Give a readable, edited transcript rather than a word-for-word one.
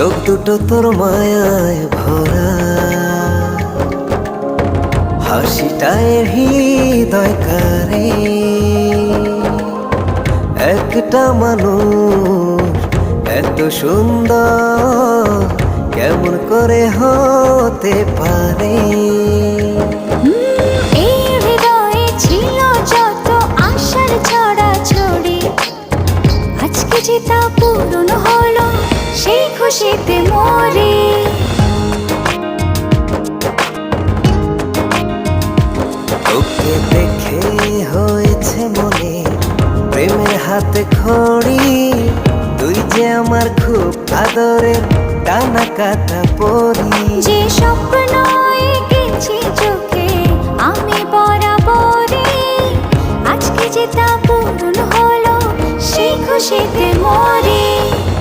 চোখ দুটো তোর মায়ায় ভরা, হাসিটায় হৃদয় কারে। একটা মানুষ এত সুন্দর কেমন করে হতে পারে? এই হৃদয়ে ছিল যত আশার ছড়াছড়ি, আজকে যে তা পূরণ হলো, সেই খুশিতে মরে। তোকে দেখে হয়েছে মনে প্রেমের হাতে খড়ি, তুই যে আমার খুব আদরের ডানা কাটা পরি। যে স্বপ্ন এঁকেছি চোখে আমি বরাবরই, আজকে যে তা পূরণ হলো, সেই খুশিতে মরে।